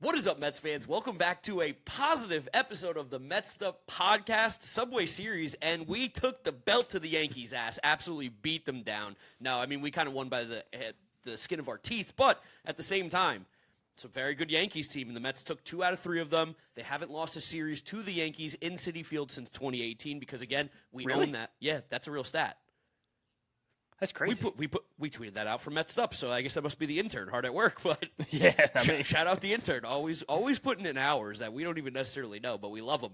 What is up, Mets fans? Welcome back to a positive episode of the Mets'd podcast Subway Series, and we took the belt to the Yankees' ass, absolutely beat them down. No, I mean, we kind of won by the skin of our teeth, but at the same time, it's a very good Yankees team, and the Mets took 2 out of 3 of them. They haven't lost a series to the Yankees in Citi Field since 2018 because, again, we own that. Yeah, that's a real stat. That's crazy. We tweeted that out from Mets'd, so I guess that must be the intern hard at work. But yeah, I mean, shout out the intern, always putting in hours that we don't even necessarily know, but we love them.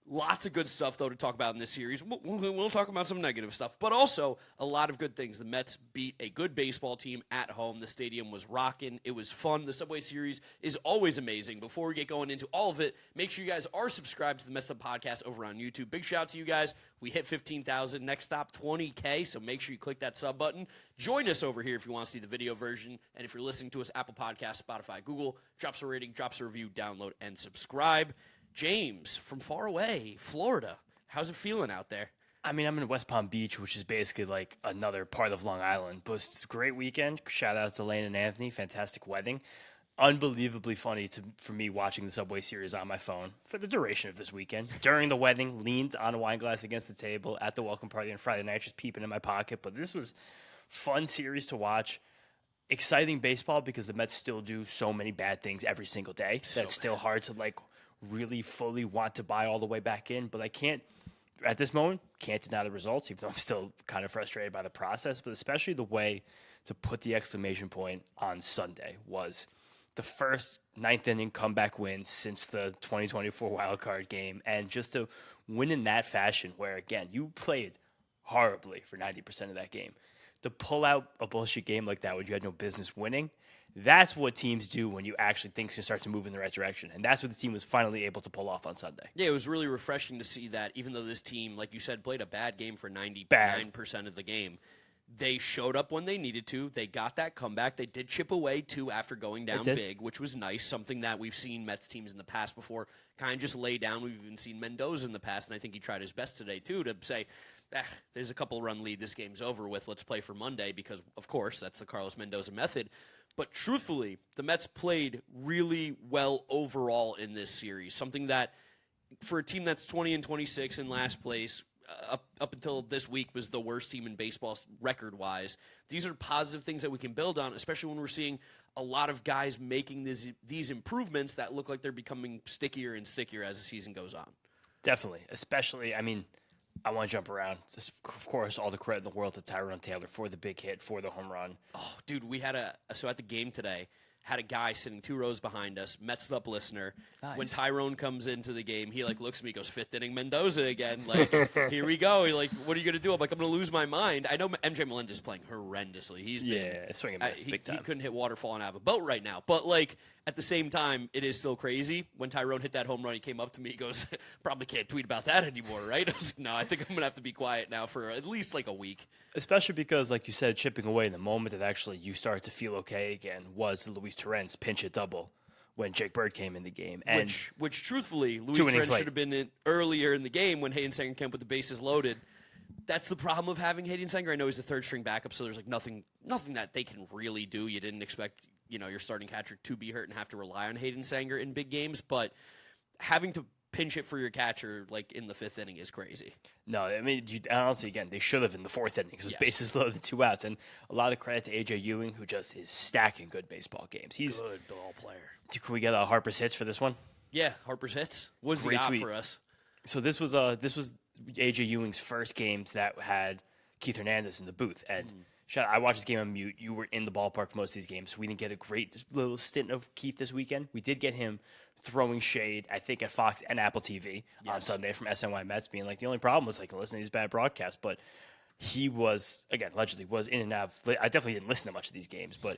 Lots of good stuff, though, to talk about in this series. We'll talk about some negative stuff, but also a lot of good things. The Mets beat a good baseball team at home. The stadium was rocking. It was fun. The Subway Series is always amazing. Before we get going into all of it, make sure you guys are subscribed to the Mets'd podcast over on YouTube. Big shout out to you guys. We hit 15,000. Next stop, 20K, so make sure you click that sub button. Join us over here if you want to see the video version. And if you're listening to us, Apple Podcasts, Spotify, Google, drop us a rating, drop us a review, download, and subscribe. James, from far away, Florida, how's it feeling out there? I mean, I'm in West Palm Beach, which is basically like another part of Long Island. But it's a great weekend. Shout out to Lane and Anthony. Fantastic wedding. Unbelievably funny for me watching the Subway Series on my phone for the duration of this weekend. During the wedding, leaned on a wine glass against the table at the welcome party on Friday night, just peeping in my pocket. But this was fun series to watch. Exciting baseball because the Mets still do so many bad things every single day. That's still hard to really fully want to buy all the way back in, but I can't, at this moment, can't deny the results, even though I'm still kind of frustrated by the process, but especially the way to put the exclamation point on Sunday was the first ninth inning comeback win since the 2024 wildcard game, and just to win in that fashion where, again, you played horribly for 90% of that game. To pull out a bullshit game like that when you had no business winning, that's what teams do when you actually think you start to move in the right direction. And that's what the team was finally able to pull off on Sunday. Yeah, it was really refreshing to see that even though this team, like you said, played a bad game for 99% of the game, they showed up when they needed to. They got that comeback. They did chip away, too, after going down big, which was nice, something that we've seen Mets teams in the past before kind of just lay down. We've even seen Mendoza in the past, and I think he tried his best today, too, to say, there's a couple-run lead. This game's over with. Let's play for Monday because, of course, that's the Carlos Mendoza method. But truthfully, the Mets played really well overall in this series, something that for a team that's 20-26 in last place, up until this week was the worst team in baseball record-wise. These are positive things that we can build on, especially when we're seeing a lot of guys making these improvements that look like they're becoming stickier and stickier as the season goes on. Definitely, especially, I mean, I want to jump around. Just, of course, all the credit in the world to Tyrone Taylor for the big hit, for the home run. Oh, dude, we had so at the game today, had a guy sitting 2 rows behind us, Mets'd Up listener. Nice. When Tyrone comes into the game, he looks at me, goes, 5th inning Mendoza again. Here we go. What are you going to do? I'm like, I'm going to lose my mind. I know MJ Melendez is playing horrendously. He's swinging miss, big time. He couldn't hit water falling out of a boat right now. But at the same time, it is still crazy. When Tyrone hit that home run, he came up to me. He goes, probably can't tweet about that anymore, right? I was like, no, I think I'm going to have to be quiet now for at least a week. Especially because, like you said, chipping away in the moment that actually you started to feel okay again was the Luis Torrens pinch hit double when Jake Bird came in the game. And which truthfully, Luis Torrens should have been in earlier in the game when Hayden Sanger came with the bases loaded. That's the problem of having Hayden Sanger. I know he's a third-string backup, so there's nothing that they can really do. You didn't expect your starting catcher to be hurt and have to rely on Hayden Sanger in big games, but having to pinch hit for your catcher in the 5th inning is crazy. No, I mean, honestly, again, they should have in the 4th inning because bases loaded, 2 outs, and a lot of credit to AJ Ewing, who just is stacking good baseball games. He's good ball player. Can we get Harper's hits for this one? Yeah, Harper's hits. What does he got for us? So this was AJ Ewing's first games that had Keith Hernandez in the booth, and I watched this game on mute. You were in the ballpark for most of these games, so we didn't get a great little stint of Keith this weekend. We did get him throwing shade, I think, at Fox and Apple TV on Sunday from SNY Mets, being the only problem was listen to these bad broadcasts. But he was, again, allegedly was in and out. I definitely didn't listen to much of these games, but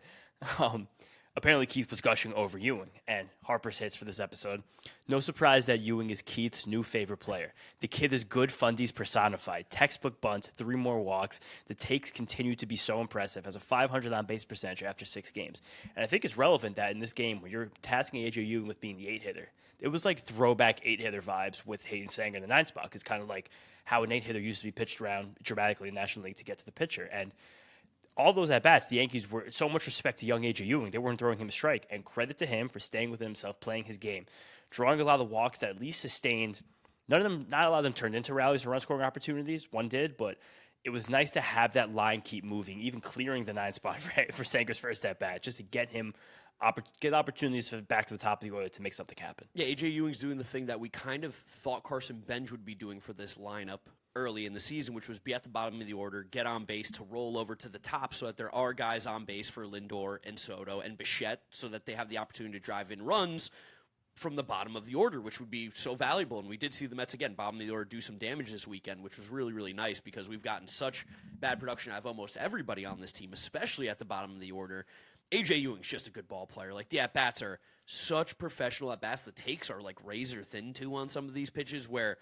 apparently Keith was gushing over Ewing and Harper's hits for this episode. No surprise that Ewing is Keith's new favorite player. The kid is good fundies personified. Textbook bunt, 3 more walks. The takes continue to be so impressive. Has a 500 on-base percentage after 6 games. And I think it's relevant that in this game, when you're tasking AJ Ewing with being the 8-hitter, it was throwback 8-hitter vibes with Hayden Sanger in the 9 spot. It's kind of like how an 8-hitter used to be pitched around dramatically in the National League to get to the pitcher. And all those at-bats, the Yankees were so much respect to young A.J. Ewing. They weren't throwing him a strike, and credit to him for staying within himself, playing his game, drawing a lot of walks that at least sustained. Not a lot of them turned into rallies or run-scoring opportunities. One did, but it was nice to have that line keep moving, even clearing the 9 spot for Sanger's first at-bat, just to get him get opportunities back to the top of the order to make something happen. Yeah, A.J. Ewing's doing the thing that we kind of thought Carson Bench would be doing for this lineup early in the season, which was be at the bottom of the order, get on base to roll over to the top so that there are guys on base for Lindor and Soto and Bichette so that they have the opportunity to drive in runs from the bottom of the order, which would be so valuable. And we did see the Mets, again, bottom of the order, do some damage this weekend, which was really, really nice because we've gotten such bad production out of almost everybody on this team, especially at the bottom of the order. A.J. Ewing's just a good ball player. Like, the at-bats are such professional at-bats. The takes are, like, razor-thin, too, on some of these pitches where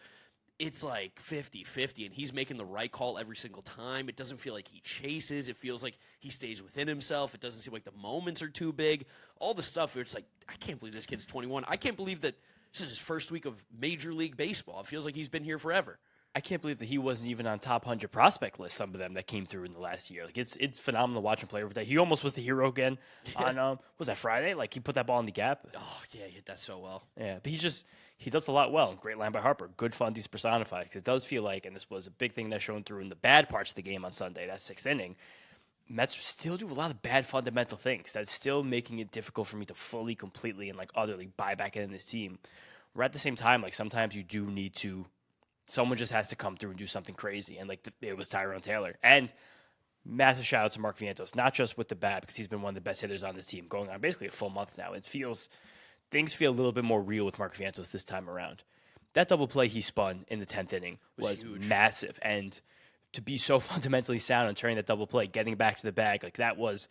it's like 50-50, and he's making the right call every single time. It doesn't feel like he chases. It feels like he stays within himself. It doesn't seem like the moments are too big. All the stuff where it's like, I can't believe this kid's 21. I can't believe that this is his first week of Major League Baseball. It feels like he's been here forever. I can't believe that he wasn't even on top 100 prospect list, some of them that came through in the last year. Like, it's phenomenal to watch him play every day. He almost was the hero again on, was that Friday? Like, he put that ball in the gap. Oh, yeah, he hit that so well. Yeah, but he does a lot well. Great line by Harper. Good fundies personified. Because it does feel like, and this was a big thing that's shown through in the bad parts of the game on Sunday, that 6th inning, Mets still do a lot of bad fundamental things. That's still making it difficult for me to fully, completely, and, like, utterly buy back in this team. Where at the same time, like, sometimes you do need to, someone just has to come through and do something crazy. And, like, it was Tyrone Taylor. And massive shout out to Mark Vientos, not just with the bat, because he's been one of the best hitters on this team going on basically a full month now. Things feel a little bit more real with Mark Vientos this time around. That double play he spun in the 10th inning was massive. And to be so fundamentally sound and turning that double play, getting back to the bag, like that was,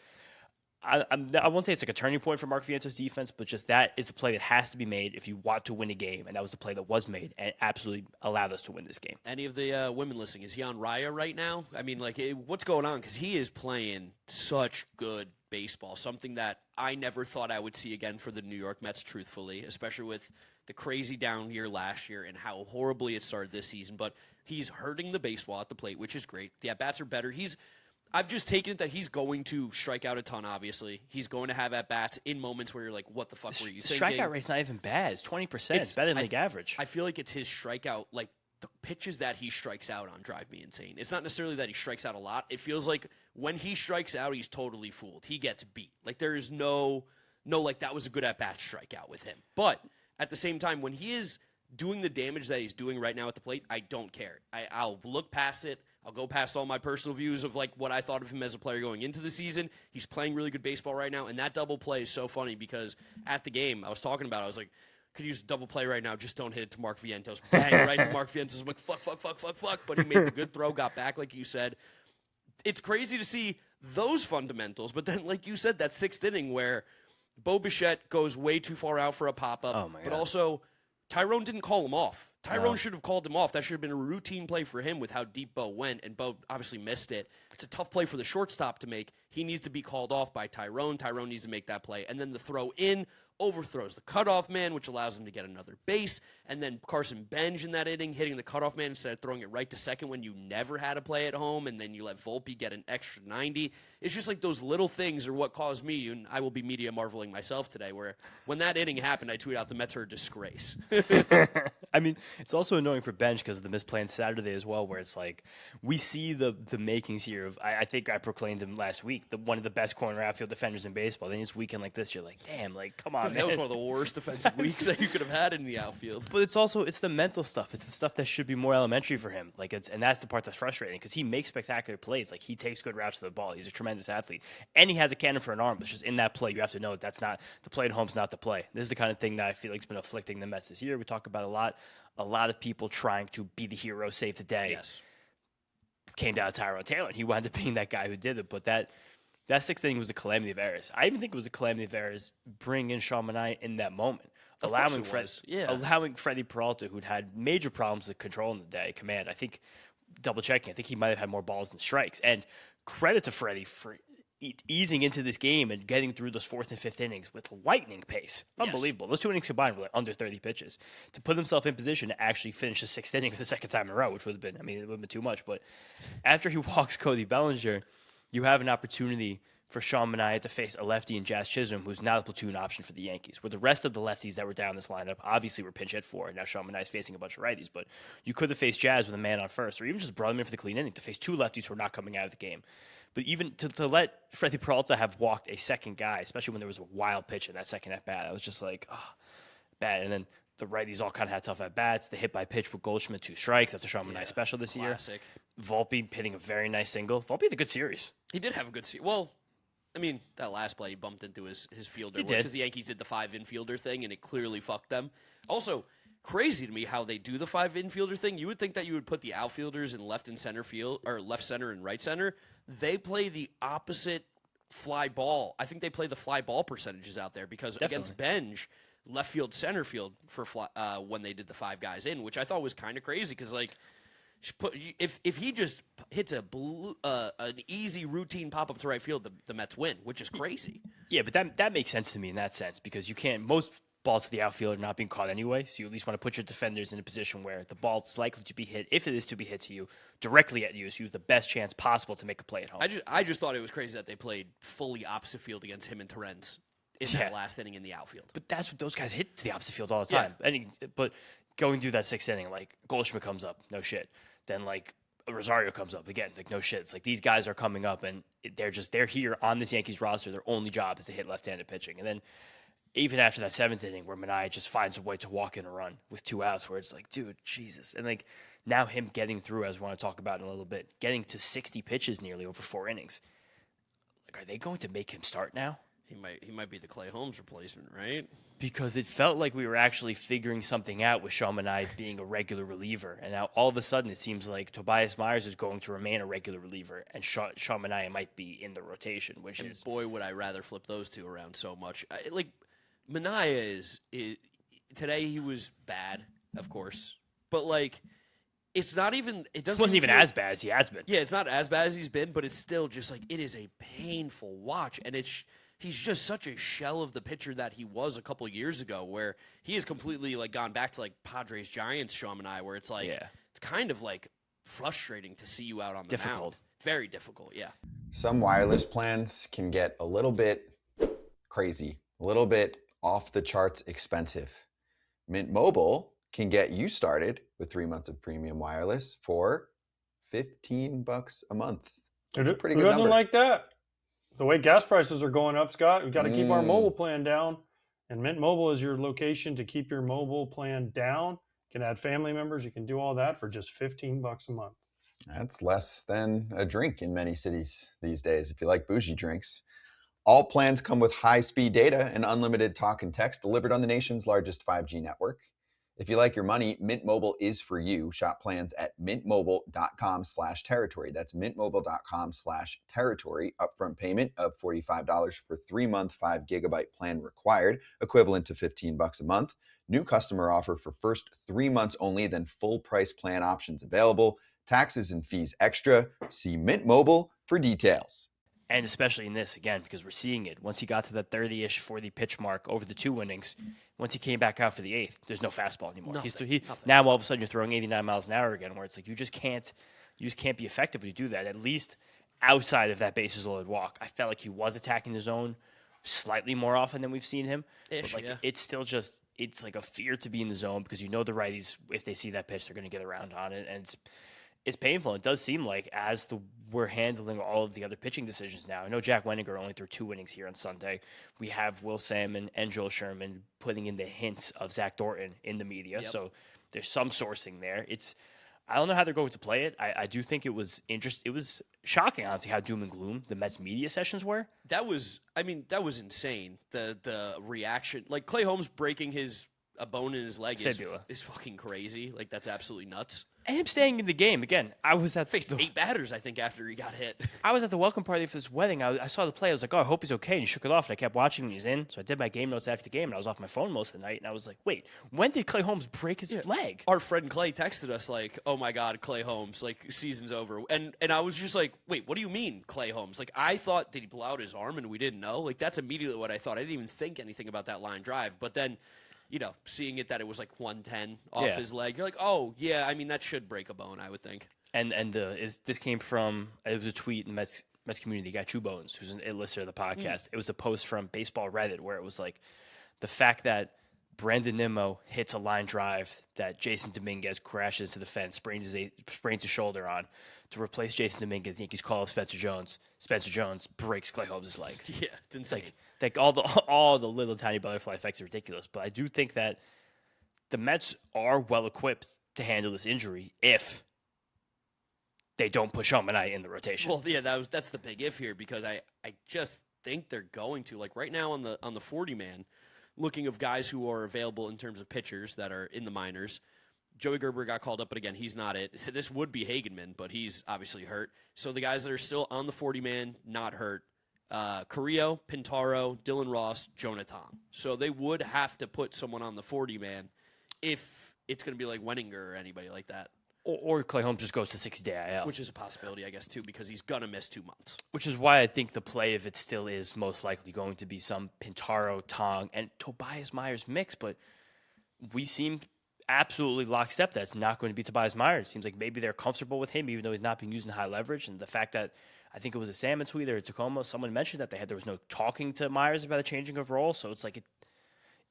I won't say it's like a turning point for Mark Vientos' defense, but just that is a play that has to be made if you want to win a game. And that was the play that was made and absolutely allowed us to win this game. Any of the women listening, is he on Raya right now? I mean, like, what's going on? Because he is playing such good baseball, something that I never thought I would see again for the New York Mets, truthfully, especially with the crazy down year last year and how horribly it started this season. But he's hurting the baseball at the plate, which is great. The at-bats are better. I've just taken it that he's going to strike out a ton, obviously. He's going to have at-bats in moments where you're like, what the fuck were you thinking? The strikeout rate's not even bad. It's 20%. It's better than league average. I feel like it's his strikeout, like, the pitches that he strikes out on drive me insane. It's not necessarily that he strikes out a lot. It feels like when he strikes out, he's totally fooled. He gets beat. Like, there is no, like, that was a good at-bat strikeout with him. But at the same time, when he is doing the damage that he's doing right now at the plate, I don't care. I'll look past it. I'll go past all my personal views of, like, what I thought of him as a player going into the season. He's playing really good baseball right now, and that double play is so funny because at the game, I was talking about it, I was like, could use a double play right now, just don't hit it to Mark Vientos. Bang, right to Mark Vientos. I'm like, fuck. But he made the good throw, got back, like you said. It's crazy to see those fundamentals, but then, like you said, that 6th inning where Bo Bichette goes way too far out for a pop-up, but also Tyrone didn't call him off. Tyrone should have called him off. That should have been a routine play for him with how deep Bo went, and Bo obviously missed it. It's a tough play for the shortstop to make. He needs to be called off by Tyrone. Tyrone needs to make that play. And then the throw in overthrows the cutoff man, which allows him to get another base. And then Carson Bench in that inning hitting the cutoff man instead of throwing it right to second when you never had a play at home, and then you let Volpe get an extra 90. It's just like those little things are what caused me, and I will be media marveling myself today, where when that inning happened, I tweeted out the Mets are a disgrace. I mean, it's also annoying for Bench because of the misplay on Saturday as well, where it's like we see the makings here of, I think I proclaimed him last week, one of the best corner outfield defenders in baseball. Then this weekend like this, you're like, damn, like, come on, man. That was one of the worst defensive weeks that you could have had in the outfield. But it's the mental stuff. It's the stuff that should be more elementary for him. Like, and that's the part that's frustrating because he makes spectacular plays. Like, he takes good routes to the ball. He's a tremendous athlete, and he has a cannon for an arm. But just in that play, you have to know that's not the play at home's not the play. This is the kind of thing that I feel like has been afflicting the Mets this year. We talk about a lot of people trying to be the hero, save the day. Yes, came down to Tyrone Taylor, and he wound up being that guy who did it. But that 6th inning was a calamity of errors. I even think it was a calamity of errors bringing in Sean Manaea in that moment. Allowing Freddie Peralta, who'd had major problems with control in the day, command. I think, double checking, I think he might have had more balls than strikes. And credit to Freddie for easing into this game and getting through those 4th and 5th innings with lightning pace. Unbelievable. Yes. Those 2 innings combined were like under 30 pitches. To put himself in position to actually finish the 6th inning for the second time in a row, which would have been, it would have been too much. But after he walks Cody Bellinger, you have an opportunity for Sean Manaea to face a lefty in Jazz Chisholm, who's not a platoon option for the Yankees, where the rest of the lefties that were down this lineup obviously were pinch hit for. Now Sean Manaea is facing a bunch of righties, but you could have faced Jazz with a man on first, or even just brought him in for the clean inning to face two lefties who are not coming out of the game. But even to let Freddie Peralta have walked a second guy, especially when there was a wild pitch in that second at-bat, I was just like, bad. And then the righties all kind of had tough at-bats. The hit by pitch with Goldschmidt, 2 strikes. That's a Sean Manaea special this classic year. Volpe hitting a very nice single. Volpe had a good series. He did have a good series. Well, I mean, that last play, he bumped into his fielder. He did. Because the Yankees did the 5 infielder thing, and it clearly fucked them. Also, crazy to me how they do the 5 infielder thing. You would think that you would put the outfielders in left and center field, or left center and right center. They play the opposite fly ball. I think they play the fly ball percentages out there because against Benj, left field, center field for when they did the 5 guys in, which I thought was kind of crazy because like. If he just hits an easy routine pop up to right field, the Mets win, which is crazy. Yeah, but that makes sense to me in that sense because you can't. Most balls to the outfield are not being caught anyway, so you at least want to put your defenders in a position where the ball is likely to be hit, if it is to be hit to you, directly at you, so you have the best chance possible to make a play at home. I just thought it was crazy that they played fully opposite field against him and Terrence in that last inning in the outfield. But that's what those guys hit to the opposite field all the time. Yeah. But going through that 6th inning, like Goldschmidt comes up, no shit. Then like Rosario comes up again, like no shit. It's like these guys are coming up and they're here on this Yankees roster. Their only job is to hit left-handed pitching. And then even after that 7th inning where Manaea just finds a way to walk in a run with 2 outs, where it's like, dude, Jesus. And like now him getting through, as we want to talk about in a little bit, getting to 60 pitches nearly over 4 innings. Like, are they going to make him start now? He might be the Clay Holmes replacement, right? Because it felt like we were actually figuring something out with Sean Manaea being a regular reliever. And now all of a sudden it seems like Tobias Myers is going to remain a regular reliever and Sean Manaea might be in the rotation, boy, would I rather flip those two around so much. Manaea is today he was bad, of course. But like it's not even it wasn't even as bad as he has been. Yeah, it's not as bad as he's been, but it's still just like it is a painful watch, and he's just such a shell of the pitcher that he was a couple years ago, where he has completely like gone back to like Padres Giants Sean Manaea, where it's like it's kind of like frustrating to see you out on the mound. Very difficult, yeah. Some wireless plans can get a little bit crazy, a little bit off the charts expensive. Mint Mobile can get you started with 3 months of premium wireless for $15 a month. That's a pretty good number. Who doesn't like that? The way gas prices are going up, Scott, we've got to keep our mobile plan down. And Mint Mobile is your location to keep your mobile plan down. You can add family members. You can do all that for just $15 a month. That's less than a drink in many cities these days, if you like bougie drinks. All plans come with high-speed data and unlimited talk and text delivered on the nation's largest 5G network. If you like your money, Mint Mobile is for you. Shop plans at mintmobile.com/territory. That's mintmobile.com/territory. Upfront payment of $45 for 3-month 5 GB plan required, equivalent to $15 a month. New customer offer for first 3 months only, then full price plan options available. Taxes and fees extra. See Mint Mobile for details. And especially in this, again, because we're seeing it. Once he got to that 30-ish, 40 pitch mark over the 2 innings, once he came back out for the 8th, there's no fastball anymore. Nothing. Now all of a sudden you're throwing 89 miles an hour again, where it's like you just can't be effective when you do that. At least outside of that bases loaded walk, I felt like he was attacking the zone slightly more often than we've seen him. It's still just it's like a fear to be in the zone because you know the righties, if they see that pitch, they're going to get around on it, and it's painful. It does seem like we're handling all of the other pitching decisions now. I know Jack Wenninger only threw 2 innings here on Sunday. We have Will Salmon and Joel Sherman putting in the hints of Zach Thornton in the media. Yep. So there's some sourcing there. I don't know how they're going to play it. I do think it was interesting. It was shocking, honestly, how doom and gloom the Mets media sessions were. That was insane. The reaction, like Clay Holmes breaking a bone in his leg is fucking crazy. Like that's absolutely nuts. And him staying in the game. Again, I was at faced 8 batters, I think, after he got hit. I was at the welcome party for this wedding. I saw the play. I was like, oh, I hope he's okay. And he shook it off. And I kept watching when he's in. So I did my game notes after the game, and I was off my phone most of the night. And I was like, wait, when did Clay Holmes break his leg? Our friend Clay texted us like, oh, my God, Clay Holmes, like, season's over. And I was just like, wait, what do you mean, Clay Holmes? Like, I thought, did he blow out his arm and we didn't know? Like, that's immediately what I thought. I didn't even think anything about that line drive. But then, seeing it that it was like 110 off his leg, you're like, oh, yeah, I mean, that should break a bone, I would think. And this came from, it was a tweet, and Mets Mets community guy, Chew Bones, who's an listener of the podcast. It was a post from Baseball Reddit where it was like the fact that Brandon Nimmo hits a line drive that Jason Dominguez crashes to the fence, sprains his shoulder on. To replace Jason Dominguez, the Yankees call up Spencer Jones. Spencer Jones breaks Clay Holmes' leg. Yeah, it's insane. Like all the little tiny butterfly effects are ridiculous. But I do think that the Mets are well equipped to handle this injury if they don't put Sean Manaea in the rotation. Well, yeah, that's the big if here, because I just think they're going to. Like right now on the 40-man, looking of guys who are available in terms of pitchers that are in the minors. Joey Gerber got called up, but again, he's not it. This would be Hagenman, but he's obviously hurt. So the guys that are still on the 40-man, not hurt, Carrillo, Pintaro, Dylan Ross, Jonah Tom. So they would have to put someone on the 40-man if it's going to be like Wenninger or anybody like that. Or Clay Holmes just goes to 60-day IL. Which is a possibility, I guess, too, because he's going to miss 2 months. Which is why I think the play of it still is most likely going to be some Pintaro, Tong, and Tobias Myers mix, but we seem absolutely lockstep that's not going to be Tobias Myers. Seems like maybe they're comfortable with him, even though he's not being used in high leverage. And the fact that I think it was a Salmon tweet or a Tacoma, someone mentioned that there was no talking to Myers about a changing of role. So it's like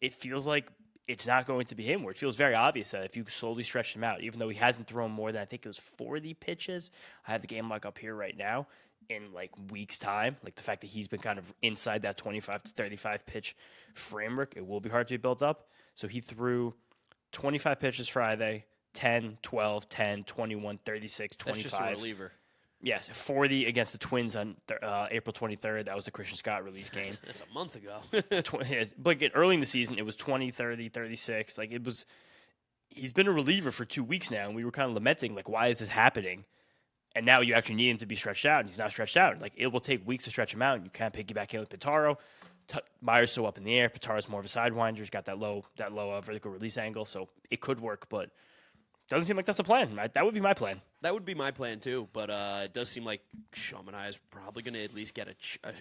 it feels like it's not going to be him, where it feels very obvious that if you slowly stretch him out, even though he hasn't thrown more than I think it was 40 pitches, I have the game log up here right now, in like weeks' time, like the fact that he's been kind of inside that 25 to 35 pitch framework, it will be hard to be built up. So he threw 25 pitches Friday, 10, 12, 10, 21, 36, 25. That's just a reliever. Yes, 40 against the Twins on April 23rd. That was the Christian Scott relief game. That's a month ago. But early in the season, it was 20, 30, 36. Like it was, he's been a reliever for 2 weeks now, and we were kind of lamenting, like, why is this happening? And now you actually need him to be stretched out, and he's not stretched out. Like, it will take weeks to stretch him out, and you can't piggyback in with Pintaro. Myers so up in the air. Pitaro's more of a sidewinder. He's got that low vertical release angle, so it could work, but doesn't seem like that's the plan. That would be my plan. That would be my plan too, but it does seem like Sean Manaea is probably going to at least get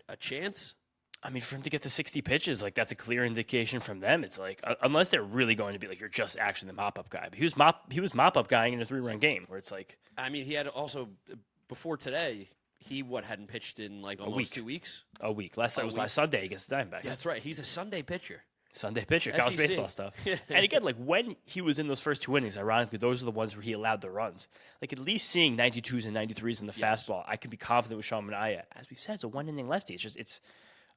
a chance. I mean, for him to get to 60 pitches, like that's a clear indication from them. It's like unless they're really going to be like, you're just actually the mop-up guy. But he was mop-up guying in a 3-run game where it's like. I mean, he had also before today. He hadn't pitched in like almost 2 weeks. A week. Last Sunday against the Diamondbacks. Yeah, that's right. He's a Sunday pitcher. College baseball stuff. And again, like when he was in those first 2 innings, ironically, those are the ones where he allowed the runs. Like at least seeing 92s and 93s in the fastball, I can be confident with Sean Manaea. As we've said, it's a 1-inning lefty. It's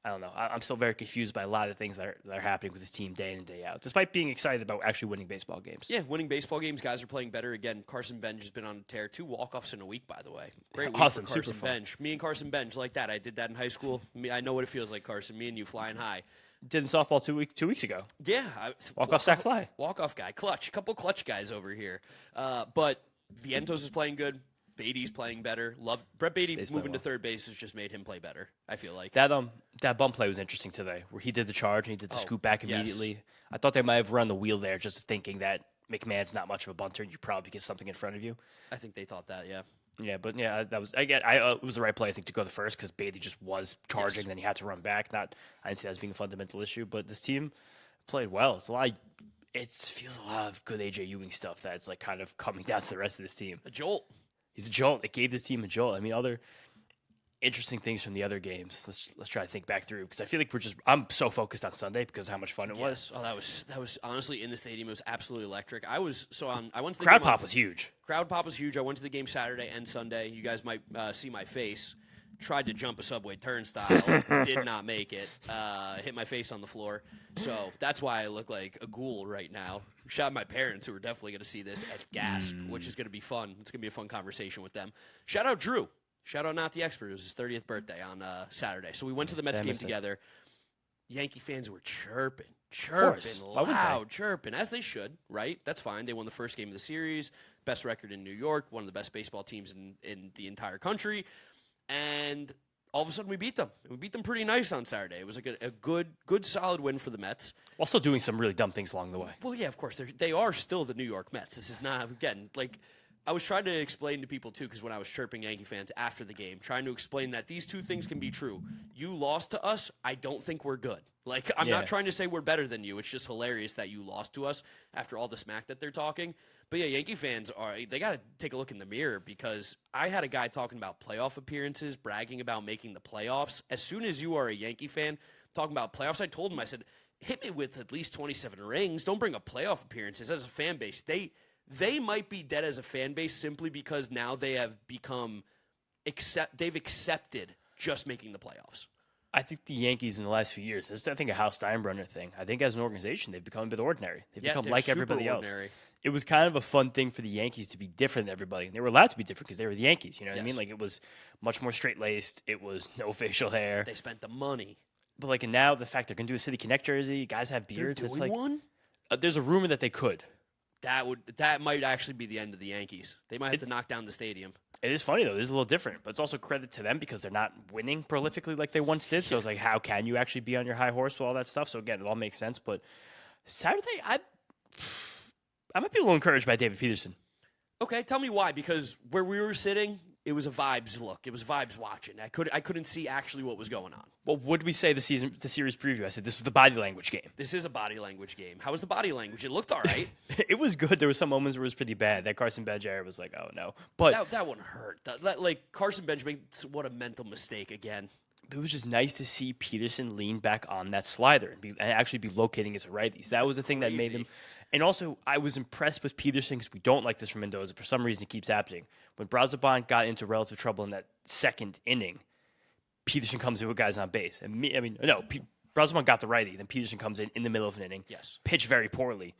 I don't know. I'm still very confused by a lot of things that are happening with his team day in and day out, despite being excited about actually winning baseball games. Yeah, winning baseball games. Guys are playing better. Again, Carson Bench has been on a tear. 2 walk-offs in a week, by the way. Great week awesome, for Carson super fun. Bench. Me and Carson Bench, like that. I did that in high school. I know what it feels like, Carson. Me and you flying high. Did in softball 2 weeks ago. Yeah. Walk-off sack fly. Walk-off guy. Clutch. Couple clutch guys over here. But Vientos is playing good. Beatty's playing better. Brett Beatty moving to third base has just made him play better, I feel like. That bump play was interesting today, where he did the charge and he did the scoop back immediately. Yes. I thought they might have run the wheel there, just thinking that McMahon's not much of a bunter and you probably get something in front of you. I think they thought that, yeah. Yeah, but yeah, that was it was the right play, I think, to go the first because Beatty just was charging, then he had to run back. I didn't see that as being a fundamental issue, but this team played well. It feels a lot of good AJ Ewing stuff that's like kind of coming down to the rest of this team. A jolt. He's a jolt. It gave this team a jolt. I mean, other interesting things from the other games. Let's try to think back through because I feel like I'm so focused on Sunday because of how much fun it was. Oh, that was honestly in the stadium. It was absolutely electric. I went to the crowd game pop was huge. Crowd pop was huge. I went to the game Saturday and Sunday. You guys might see my face. Tried to jump a subway turnstile, did not make it. Hit my face on the floor. So that's why I look like a ghoul right now. Shout out my parents who are definitely going to see this at Gasp, which is going to be fun. It's going to be a fun conversation with them. Shout out Drew. Shout out Not the Expert. It was his 30th birthday on Saturday. So we went to the Mets game together. Yankee fans were chirping, loud, chirping, as they should, right? That's fine. They won the first game of the series, best record in New York, one of the best baseball teams in the entire country. And all of a sudden we beat them. We beat them pretty nice on Saturday. It was like a good, solid win for the Mets. While still doing some really dumb things along the way. Well, yeah, of course. They are still the New York Mets. This is not, again, like I was trying to explain to people, too, because when I was chirping Yankee fans after the game, trying to explain that these two things can be true. You lost to us. I don't think we're good. Like, I'm not trying to say we're better than you. It's just hilarious that you lost to us after all the smack that they're talking. But, yeah, Yankee fans, they got to take a look in the mirror because I had a guy talking about playoff appearances, bragging about making the playoffs. As soon as you are a Yankee fan talking about playoffs, I told him, I said, hit me with at least 27 rings. Don't bring up playoff appearances as a fan base. They might be dead as a fan base simply because now they have they've accepted just making the playoffs. I think the Yankees in the last few years, this is, I think, a Hal Steinbrenner thing. I think as an organization, they've become a bit ordinary. They've become like everybody else. It was kind of a fun thing for the Yankees to be different than everybody. And they were allowed to be different because they were the Yankees. You know what I mean? Like, it was much more straight-laced. It was no facial hair. They spent the money. But, like, and now the fact they're going to do a City Connect jersey, guys have beards. They're doing one? There's a rumor that they could. That might actually be the end of the Yankees. They might have to knock down the stadium. It is funny, though. It is a little different. But it's also credit to them because they're not winning prolifically like they once did. So it's like, how can you actually be on your high horse with all that stuff? So, again, it all makes sense. But Saturday, I might be a little encouraged by David Peterson. Okay, tell me why. Because where we were sitting, it was a vibes look. It was vibes watching. I couldn't see actually what was going on. Well, what did we say the series preview? I said this was the body language game. This is a body language game. How was the body language? It looked all right. It was good. There were some moments where it was pretty bad. That Carson Bench error was like, oh, no. But that one hurt. Like, Carson Bench made what a mental mistake again. It was just nice to see Peterson lean back on that slider and actually be locating it to righties. That was the thing that made him. And also, I was impressed with Peterson because we don't like this from Mendoza. For some reason, it keeps happening. When Brazoban got into relative trouble in that second inning, Peterson comes in with guys on base. Brazoban got the righty. Then Peterson comes in the middle of an inning. Yes. Pitched very poorly.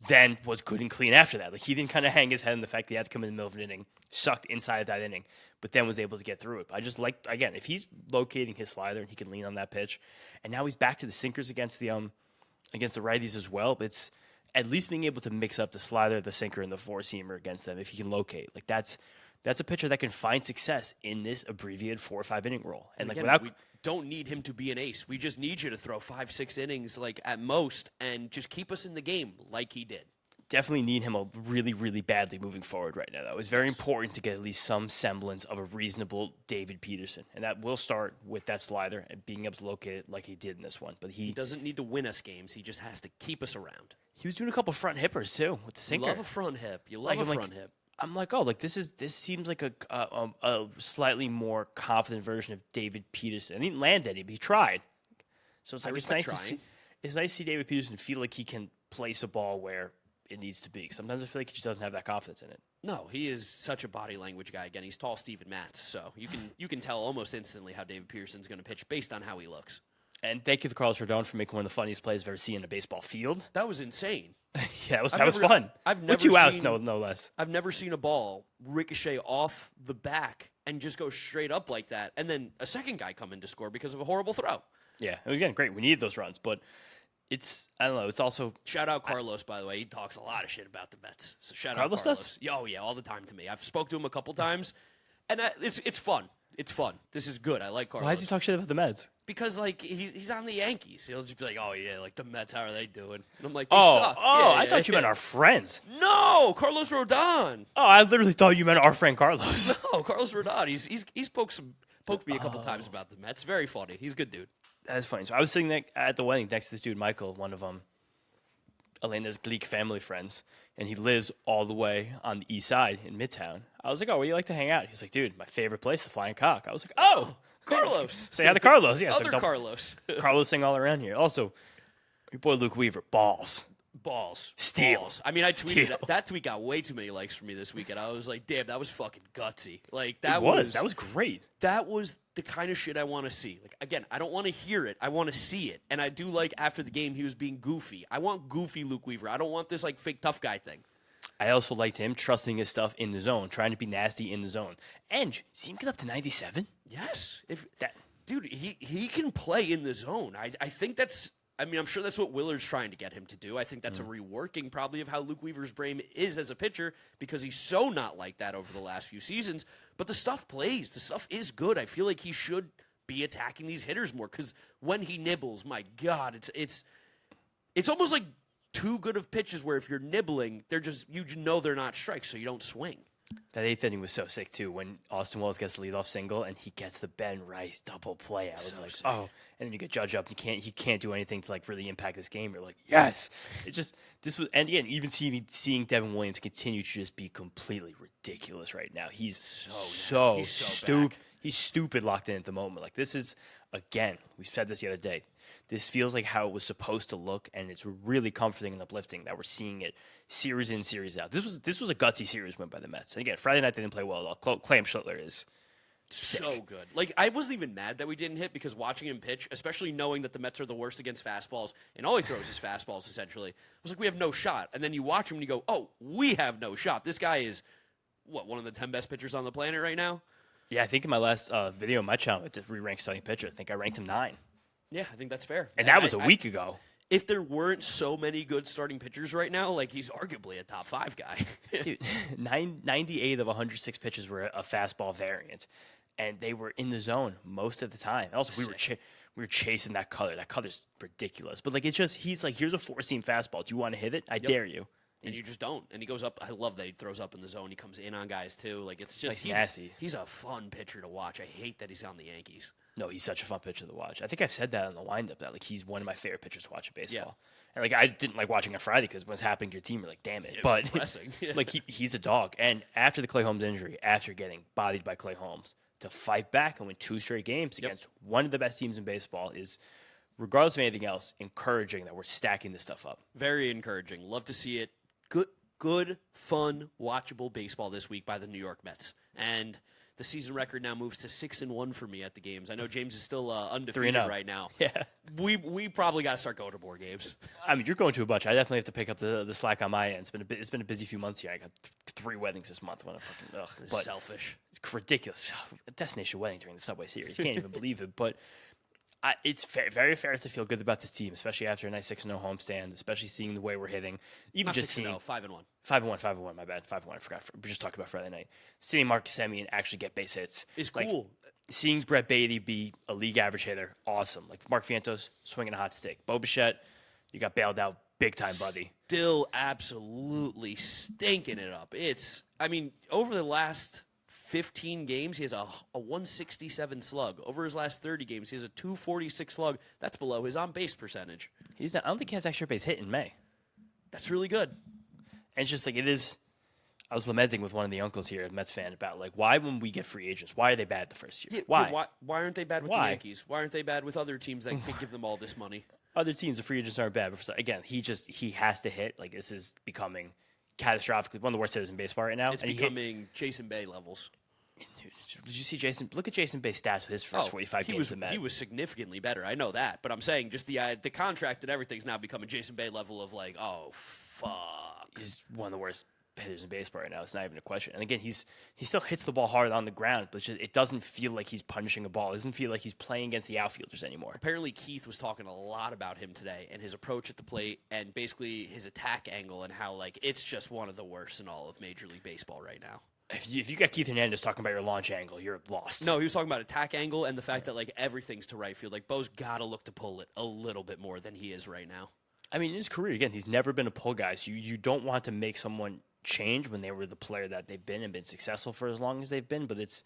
Then was good and clean after that. Like, he didn't kind of hang his head on the fact that he had to come in the middle of an inning, sucked inside of that inning, but then was able to get through it. I just like, again, if he's locating his slider and he can lean on that pitch, and now he's back to the sinkers against the righties as well, but it's at least being able to mix up the slider, the sinker, and the four-seamer against them if he can locate. Like, that's a pitcher that can find success in this abbreviated 4 or 5 inning role. And like, we don't need him to be an ace. We just need you to throw 5-6 innings, like, at most, and just keep us in the game like he did. Definitely need him really, really badly moving forward right now, though. It's very important to get at least some semblance of a reasonable David Peterson. And that will start with that slider and being able to locate it like he did in this one. But he doesn't need to win us games. He just has to keep us around. He was doing a couple front hippers, too, with the sinker. You love a front hip. You love a front hip. I'm like, oh, like this seems like a slightly more confident version of David Peterson. And he didn't land any, but he tried. So it's like it's nice to see David Peterson feel like he can place a ball where it needs to be. Sometimes I feel like he just doesn't have that confidence in it. No, he is such a body language guy. Again, he's tall Steven Matz, so you can tell almost instantly how David Peterson's going to pitch based on how he looks. And thank you to Carlos Rodon for making one of the funniest plays I've ever seen in a baseball field. That was insane. Yeah, that was fun. With 2 outs, no less. I've never seen a ball ricochet off the back and just go straight up like that, and then a second guy come in to score because of a horrible throw. Yeah, again, great. We needed those runs, but it's, I don't know, it's also... Shout out Carlos, by the way. He talks a lot of shit about the Mets. So shout out Carlos. Does? Oh, yeah, all the time to me. I've spoke to him a couple times, and it's fun. It's fun. This is good. I like Carlos. Why does he talk shit about the Mets? Because, like, he's on the Yankees. He'll just be like, oh, yeah, like, the Mets, how are they doing? And I'm like, they suck. I thought you meant our friend. No, Carlos Rodon. Oh, I literally thought you meant our friend Carlos. No, Carlos Rodon. He's poked me a couple times about the Mets. Very funny. He's a good dude. That's funny. So I was sitting at the wedding next to this dude, Michael, one of Elena's Gleek family friends, and he lives all the way on the east side in Midtown. I was like, oh, where do you like to hang out? He's like, dude, my favorite place, the Flying Cock. I was like, oh, Carlos. Say hi to Carlos. Yeah, Other Carlos. Carlos sing all around here. Also, your boy Luke Weaver, balls. Steals. Balls. I mean, I tweeted that tweet got way too many likes for me this weekend. I was like, damn, that was fucking gutsy. Like that was great. That was the kind of shit I want to see. Like, again, I don't want to hear it. I want to see it. And I do like after the game he was being goofy. I want goofy Luke Weaver. I don't want this like fake tough guy thing. I also liked him trusting his stuff in the zone, trying to be nasty in the zone. And see him get up to 97? Yes. Dude, he can play in the zone. I think that's I mean, I'm sure that's what Willard's trying to get him to do. I think that's a reworking probably of how Luke Weaver's brain is as a pitcher because he's so not like that over the last few seasons. But the stuff plays. The stuff is good. I feel like he should be attacking these hitters more because when he nibbles, my God, it's almost like too good of pitches where if you're nibbling, they're just they're not strikes, so you don't swing. That 8th inning was so sick too. When Austin Wells gets the leadoff single and he gets the Ben Rice double play, I was So like, sick. oh. And then you get Judge up. He can't do anything to like really impact this game. You're like, yes. It just this was, and again, even seeing Devin Williams continue to just be completely ridiculous right now. He's so stupid. He's stupid locked in at the moment. Like this is again, we said this the other day. This feels like how it was supposed to look, and it's really comforting and uplifting that we're seeing it series in, series out. This was a gutsy series win by the Mets. And again, Friday night they didn't play well at all. Clam Schlittler is sick. So good. Like, I wasn't even mad that we didn't hit because watching him pitch, especially knowing that the Mets are the worst against fastballs, and all he throws is fastballs, essentially, I was like, we have no shot. And then you watch him and you go, oh, we have no shot. This guy is, one of the 10 best pitchers on the planet right now? Yeah, I think in my last video on my channel, I did re-rank starting pitcher. I think I ranked him 9. Yeah, I think that's fair. And that was a week ago. If there weren't so many good starting pitchers right now, like, he's arguably a top 5 guy. Dude, 98 of 106 pitches were a fastball variant, and they were in the zone most of the time. Also, we were chasing that color. That color's ridiculous. But like, it's just he's like, here's a 4-seam fastball. Do you want to hit it? I dare you. And you just don't. And he goes up. I love that he throws up in the zone. He comes in on guys, too. Like, it's just he's nasty. He's a fun pitcher to watch. I hate that he's on the Yankees. No, he's such a fun pitcher to watch. I think I've said that on the windup that like he's one of my favorite pitchers to watch in baseball. Yeah. And like I didn't like watching on Friday because when it's happening to your team, you're like, damn it. But depressing. like he's a dog. And after the Clay Holmes injury, after getting bodied by Clay Holmes, to fight back and win 2 straight games against one of the best teams in baseball is, regardless of anything else, encouraging that we're stacking this stuff up. Very encouraging. Love to see it. Good, fun, watchable baseball this week by the New York Mets. And the season record now moves to 6-1 for me at the games. I know James is still undefeated right now. Yeah, we probably got to start going to more games. I mean, you're going to a bunch. I definitely have to pick up the slack on my end. It's been a busy few months here. I got 3 weddings this month. But selfish. It's ridiculous. A destination wedding during the Subway Series. Can't even believe it. But it's very fair to feel good about this team, especially after a nice 6-0 homestand, especially seeing the way we're hitting. Even Not just 6-0, seeing 5-1. 5-1, my bad. 5-1, I forgot. We just talked about Friday night. Seeing Marcus Semien actually get base hits is cool. Seeing Brett Beatty be a league average hitter, awesome. Like Mark Vientos swinging a hot stick. Bichette, you got bailed out big time, buddy. Still absolutely stinking it up. Over the last 15 games, he has a 167 slug. Over his last 30 games, he has a 246 slug. That's below his on-base percentage. I don't think he has extra base hit in May. That's really good. And it's just like it is. I was lamenting with one of the uncles here, a Mets fan, about like why when we get free agents, why are they bad the first year? Why aren't they bad with the Yankees? Why aren't they bad with other teams that could give them all this money? Other teams, the free agents aren't bad. But again, he has to hit. Like this is becoming catastrophically one of the worst hitters in baseball right now. It's becoming Jason Bay levels. Dude, did you see Jason? Look at Jason Bay's stats with his first 45 games in Met. He was significantly better. I know that, but I'm saying just the contract and everything's now becoming Jason Bay level of like, oh fuck. He's one of the worst hitters in baseball right now. It's not even a question. And again, he still hits the ball hard on the ground, but it doesn't feel like he's punishing a ball. It doesn't feel like he's playing against the outfielders anymore. Apparently, Keith was talking a lot about him today and his approach at the plate and basically his attack angle and how like it's just one of the worst in all of Major League Baseball right now. If you got Keith Hernandez talking about your launch angle, you're lost. No, he was talking about attack angle and the fact that like everything's to right field. Like Bo's got to look to pull it a little bit more than he is right now. I mean, in his career, again, he's never been a pull guy. So you don't want to make someone change when they were the player that they've been and been successful for as long as they've been. But it's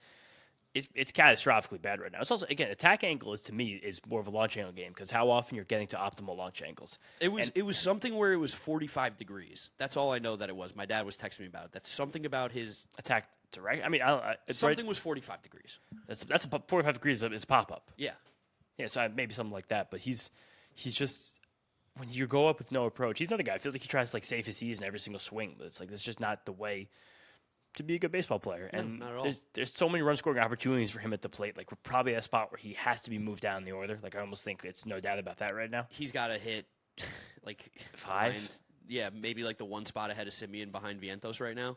catastrophically bad right now. It's also, again, attack angle to me is more of a launch angle game because how often you're getting to optimal launch angles. It was something where it was 45 degrees. That's all I know that it was. My dad was texting me about it. That's something about his attack direct. I mean, something was 45 degrees. That's 45 degrees is pop up. Yeah. So maybe something like that. But he's just. When you go up with no approach, he's another guy. It feels like he tries to like save his season every single swing, but it's like that's just not the way to be a good baseball player. No, and not at all. There's so many run scoring opportunities for him at the plate. Like we're probably at a spot where he has to be moved down in the order. Like I almost think it's no doubt about that right now. He's got to hit like 5. Maybe like the one spot ahead of Semien behind Vientos right now.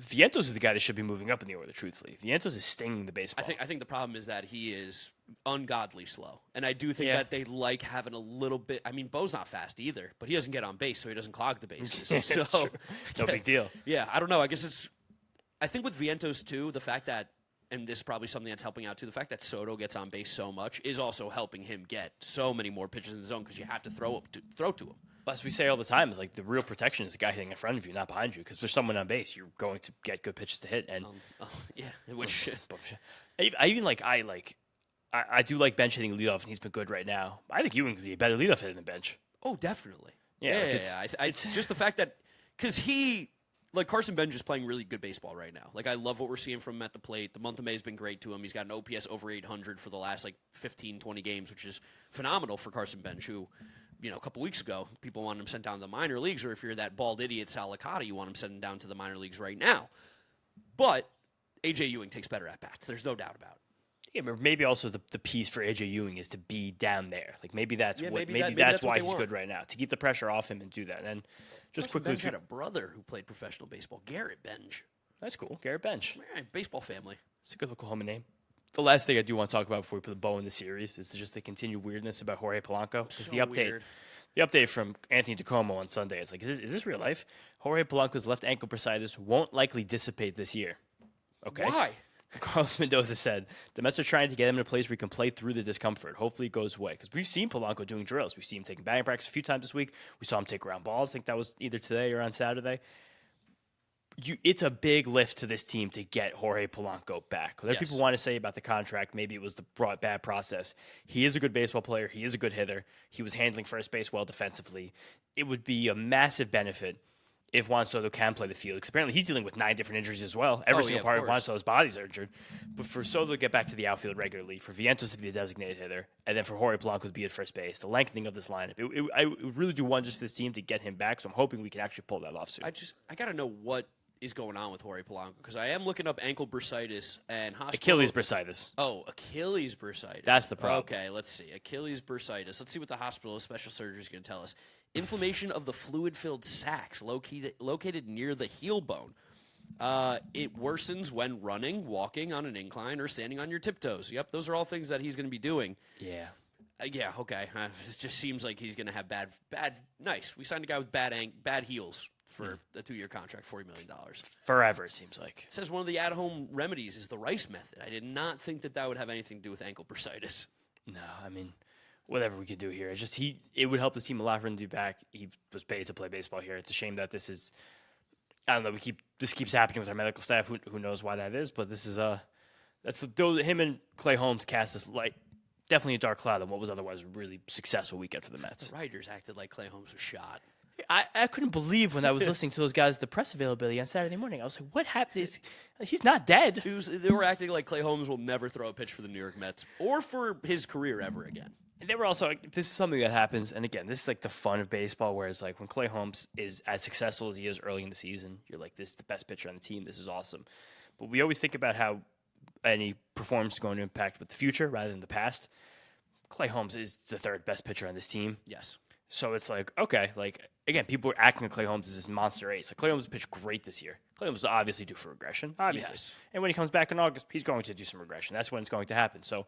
Vientos is the guy that should be moving up in the order, truthfully. Vientos is stinging the baseball. I think the problem is that he is ungodly slow. And I do think that they like having a little bit. I mean, Bo's not fast either, but he doesn't get on base, so he doesn't clog the bases. So no big deal. Yeah, I don't know. I guess I think with Vientos, too, the fact that, and this is probably something that's helping out, too, the fact that Soto gets on base so much is also helping him get so many more pitches in the zone because you have to throw to him. As we say all the time, is like the real protection is the guy hitting in front of you, not behind you. Because there's someone on base, you're going to get good pitches to hit. And yeah, which I do like bench hitting leadoff, and he's been good right now. I think Ewing could be a better leadoff hitter than bench. Oh, definitely. Yeah. It's just the fact that because Carson Bench is playing really good baseball right now. Like, I love what we're seeing from him at the plate. The month of May has been great to him. He's got an OPS over 800 for the last 15, 20 games, which is phenomenal for Carson Bench, who, a couple weeks ago, people wanted him sent down to the minor leagues, or if you're that bald idiot Sal Licata, you want him sent down to the minor leagues right now. But A.J. Ewing takes better at-bats. There's no doubt about it. Yeah, but maybe also the piece for A.J. Ewing is to be down there. Like, maybe that's maybe that's what why they he's want. good right now, to keep the pressure off him and do that. And just Carson quickly, Bench had a brother who played professional baseball, Garrett Bench. that's cool. Garrett Bench. Man, baseball family. It's a good Oklahoma name. The last thing I do want to talk about before we put a bow in the series is just the continued weirdness about Jorge Polanco. Because the update from Anthony DeComo on Sunday is like, is this real life? Jorge Polanco's left ankle bursitis won't likely dissipate this year. Okay. Why? Carlos Mendoza said, the Mets are trying to get him in a place where he can play through the discomfort. Hopefully it goes away. Because we've seen Polanco doing drills. We've seen him taking batting practice a few times this week. We saw him take ground balls. I think that was either today or on Saturday. It's a big lift to this team to get Jorge Polanco back. Whatever people want to say about the contract, maybe it was the bad process. He is a good baseball player. He is a good hitter. He was handling first base well defensively. It would be a massive benefit if Juan Soto can play the field, because apparently he's dealing with 9 different injuries as well. Every single part of Juan Soto's body is injured. But for Soto to get back to the outfield regularly, for Vientos to be the designated hitter, and then for Jorge Polanco to be at first base, the lengthening of this lineup, I would really do wonders for this team to get him back. So I'm hoping we can actually pull that off soon. I got to know what is going on with Jorge Polanco, because I am looking up ankle bursitis and hospital. Achilles bursitis. Oh, Achilles bursitis. That's the problem. Okay, let's see. Achilles bursitis. Let's see what the hospital special surgery is going to tell us. Inflammation of the fluid-filled sacs located near the heel bone. It worsens when running, walking on an incline, or standing on your tiptoes. Yep, those are all things that he's going to be doing. Yeah. Yeah, okay. It just seems like he's going to have bad. Nice. We signed a guy with bad heels for a 2-year contract, $40 million. Forever, it seems like. It says one of the at-home remedies is the rice method. I did not think that would have anything to do with ankle bursitis. No, I mean, whatever we could do here. It's just it would help the team a lot for him to be back. He was paid to play baseball here. It's a shame that this is, I don't know, this keeps happening with our medical staff. Who knows why that is, but this is him and Clay Holmes cast this definitely a dark cloud on what was otherwise a really successful weekend for the Mets. The writers acted like Clay Holmes was shot. I couldn't believe when I was listening to those guys, the press availability on Saturday morning. I was like, what happened? He's not dead. They were acting like Clay Holmes will never throw a pitch for the New York Mets or for his career ever again. And they were also like, this is something that happens. And again, this is like the fun of baseball, where it's like when Clay Holmes is as successful as he is early in the season, you're like, this is the best pitcher on the team. This is awesome. But we always think about how any performance is going to impact with the future rather than the past. Clay Holmes is the 3rd best pitcher on this team. Yes. So it's like, okay, again, people are acting like Clay Holmes is this monster ace. Like, Clay Holmes pitched great this year. Clay Holmes is obviously due for regression, obviously. Yes. And when he comes back in August, he's going to do some regression. That's when it's going to happen. So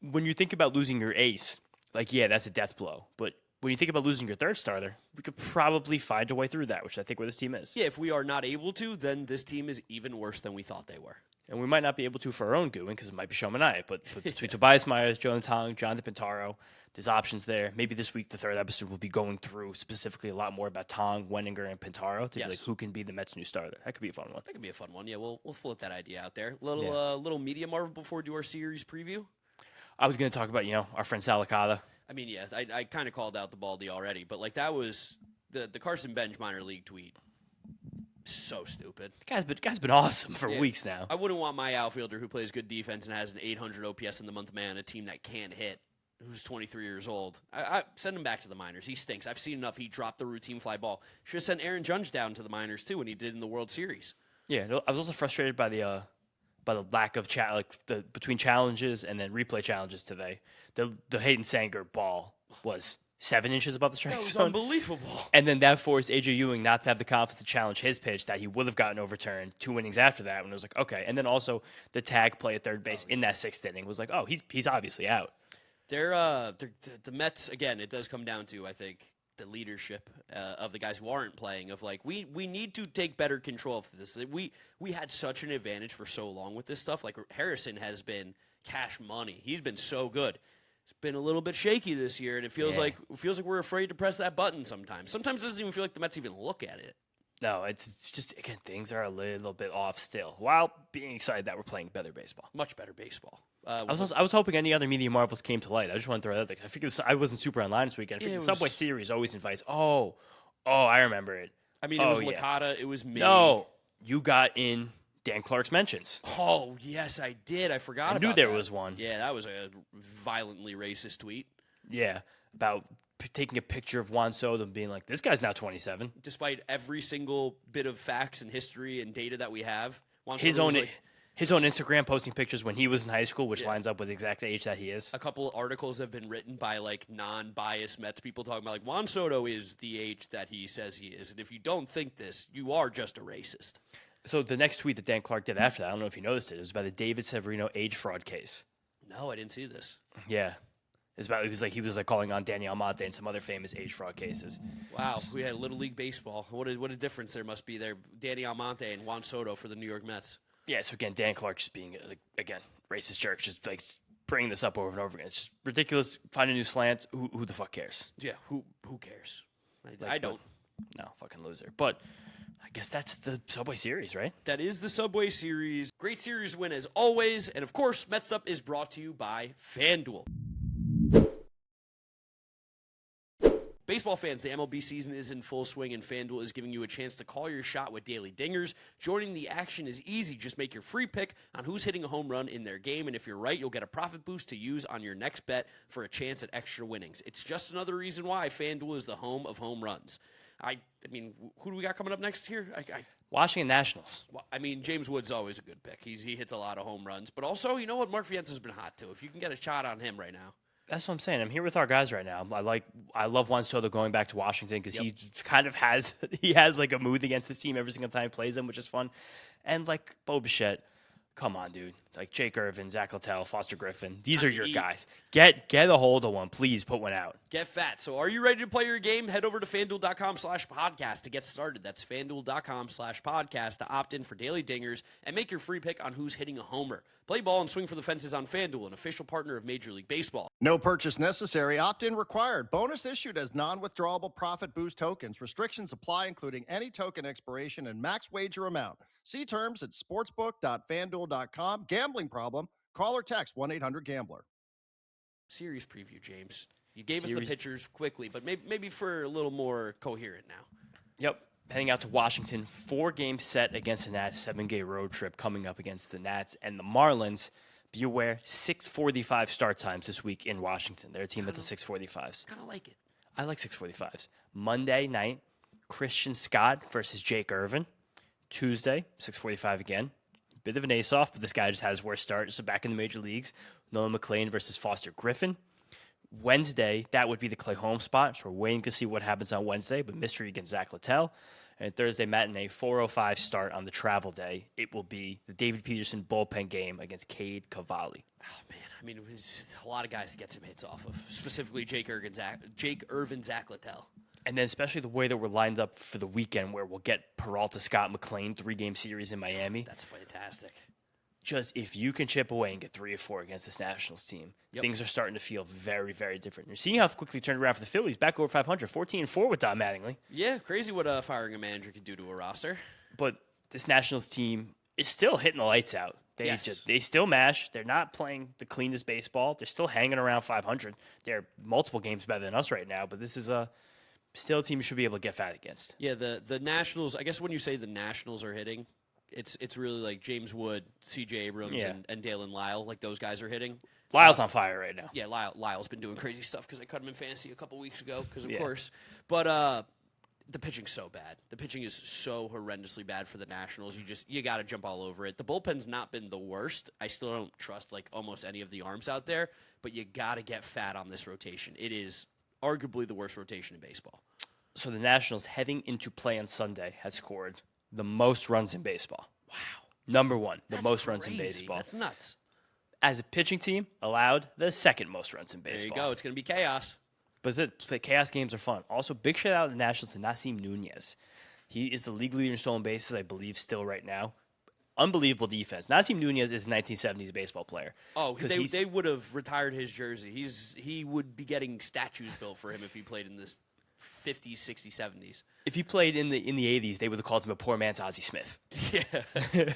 when you think about losing your ace, that's a death blow. But when you think about losing your 3rd starter, we could probably find a way through that, which I think where this team is. Yeah, if we are not able to, then this team is even worse than we thought they were. And we might not be able to for our own doing, because it might be Shomaniah. But between Tobias Myers, Jonathan Tong, Jonathan Pintaro, there's options there. Maybe this week, the 3rd episode, will be going through specifically a lot more about Tong, Wenninger, and Pintaro to be like, who can be the Mets' new starter. That could be a fun one. That could be a fun one. Yeah, we'll float that idea out there. Little media marvel before we do our series preview. I was going to talk about, our friend Sal Licata. I mean, yeah, I kind of called out the Baldy already, but that was the Carson Bench minor league tweet. So stupid. The guy's been awesome for weeks now. I wouldn't want my outfielder who plays good defense and has an 800 OPS in the month of May on a team that can't hit, who's 23 years old. I send him back to the minors. He stinks. I've seen enough. He dropped the routine fly ball. Should have sent Aaron Judge down to the minors too when he did in the World Series. Yeah, I was also frustrated by the lack of between challenges and then replay challenges today. The Hayden Sanger ball was 7 inches above the strike zone. Unbelievable. And then that forced A.J. Ewing not to have the confidence to challenge his pitch that he would have gotten overturned 2 innings after that, when it was like, okay. And then also the tag play at 3rd base in that 6th inning was like, oh, he's obviously out. The Mets, again, it does come down to, I think, the leadership of the guys who aren't playing, of we need to take better control of this. We had such an advantage for so long with this stuff. Harrison has been cash money. He's been so good. it's been a little bit shaky this year, and it feels like we're afraid to press that button sometimes. Sometimes it doesn't even feel like the Mets even look at it. No, it's just, again, things are a little bit off still, while being excited that we're playing better baseball. Much better baseball. I was hoping any other media marvels came to light. I just want to throw that out there. I figured I wasn't super online this weekend. I figured the Subway Series always invites. Oh, I remember it. I mean, it was Licata. It was me. No, you got in Dan Clark's mentions. Oh, yes, I did. I forgot about that. I knew there was one. Yeah, that was a violently racist tweet. Yeah, about taking a picture of Juan Soto and being like, this guy's now 27. Despite every single bit of facts and history and data that we have. His own Instagram posting pictures when he was in high school, which lines up with the exact age that he is. A couple of articles have been written by non-biased Mets people talking about Juan Soto is the age that he says he is. And if you don't think this, you are just a racist. So the next tweet that Dan Clark did after that, I don't know if you noticed it, was about the David Severino age fraud case. No, I didn't see this. Yeah. He was calling on Danny Almonte and some other famous age fraud cases. Wow, we had Little League Baseball. What a difference there must be there. Danny Almonte and Juan Soto for the New York Mets. Yeah, so again, Dan Clark just being, again, racist jerk, just bringing this up over and over again. It's just ridiculous. Find a new slant. Who the fuck cares? Yeah, who cares? I don't. No, fucking loser. But I guess that's the Subway Series, right? That is the Subway Series. Great series win as always. And of course, Mets'd Up is brought to you by FanDuel. Baseball fans, the MLB season is in full swing, and FanDuel is giving you a chance to call your shot with daily dingers. Joining the action is easy. Just make your free pick on who's hitting a home run in their game, and if you're right, you'll get a profit boost to use on your next bet for a chance at extra winnings. It's just another reason why FanDuel is the home of home runs. I mean, who do we got coming up next here? Washington Nationals. Well, I mean, James Wood's always a good pick. He hits a lot of home runs. But also, you know what? Mark Vienza's been hot, too. If you can get a shot on him right now. That's what I'm saying. I'm here with our guys right now. I love Juan Soto going back to Washington because he kind of has a mood against this team every single time he plays them, which is fun. And Bo Bichette, come on, dude. Jake Irvin, Zach Littell, Foster Griffin. These are your guys. Get a hold of one. Please put one out. Get fat. So are you ready to play your game? Head over to FanDuel.com/podcast to get started. That's FanDuel.com/podcast to opt in for daily dingers and make your free pick on who's hitting a homer. Play ball and swing for the fences on FanDuel, an official partner of Major League Baseball. No purchase necessary. Opt-in required. Bonus issued as non-withdrawable profit boost tokens. Restrictions apply, including any token expiration and max wager amount. See terms at sportsbook.fanduel.com. Gambling problem? Call or text 1-800-GAMBLER. Series preview, James. You gave us the pictures quickly, but maybe for a little more coherent now. Yep. Heading out to Washington, 4-game set against the Nats, 7-game road trip coming up against the Nats and the Marlins. Be aware, 6:45 start times this week in Washington. They're a team at the 6:45s. Kind of like it. I like 6:45s. Monday night, Christian Scott versus Jake Irvin. Tuesday, 6:45 again. Bit of an ace-off, but this guy just has his worst start. So back in the major leagues, Nolan McLean versus Foster Griffin. Wednesday, that would be the Clay Holmes spot. So we're waiting to see what happens on Wednesday, but mystery against Zach Littell. And Thursday matinee, 4:05 start on the travel day. It will be the David Peterson bullpen game against Cade Cavalli. Oh, man. I mean, it was a lot of guys to get some hits off of, specifically Jake Irvin, Zach Littell. And then especially the way that we're lined up for the weekend where we'll get Peralta, Scott, McLean, 3-game series in Miami. That's fantastic. Just if you can chip away and get 3 or 4 against this Nationals team, things are starting to feel very, very different. You're seeing how quickly it turned around for the Phillies, back over 500, 14-4 with Don Mattingly. Yeah, crazy what firing a manager can do to a roster. But this Nationals team is still hitting the lights out. They still mash. They're not playing the cleanest baseball. They're still hanging around 500. They're multiple games better than us right now, but this is still a team you should be able to get fat against. Yeah, the Nationals, I guess when you say the Nationals are hitting, it's really like James Wood, C.J. Abrams, and Dalen Lyle. Like those guys are hitting. Lyle's on fire right now. Yeah, Lyle's been doing crazy stuff because I cut him in fantasy a couple weeks ago because of course. But the pitching's so bad. The pitching is so horrendously bad for the Nationals. You got to jump all over it. The bullpen's not been the worst. I still don't trust almost any of the arms out there, but you got to get fat on this rotation. It is arguably the worst rotation in baseball. So the Nationals heading into play on Sunday has scored the most runs in baseball. Wow. Number one, That's most crazy. runs in baseball. That's nuts. As a pitching team, allowed the second most runs in baseball. There you go. It's going to be chaos. But the chaos games are fun. Also, big shout out to the Nationals to Nasim Nunez. He is the league leader in stolen bases, I believe, still right now. unbelievable defense. Nazem Nunez is a 1970s baseball player. Oh, they would have retired his jersey. He would be getting statues built for him if he played in the 50s, 60s, 70s. If he played in the 80s, they would have called him a poor man's Ozzie Smith. Yeah.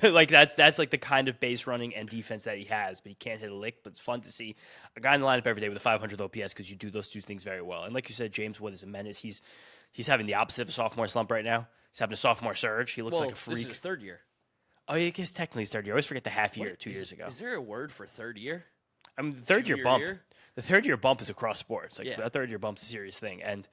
Like that's like the kind of base running and defense that he has, but he can't hit a lick. But it's fun to see a guy in the lineup every day with a 500 OPS because you do those two things very well. And like you said, James Wood is a menace. He's having the opposite of a sophomore slump right now. He's having a sophomore surge. He looks like a freak. This is his third year. Oh, yeah, I guess technically his third year. I always forget the half year 2 years ago. Is there a word for third year? I mean, the third year Junior bump. year? The third year bump is across sports. Like Yeah. that third year bump's a serious thing. And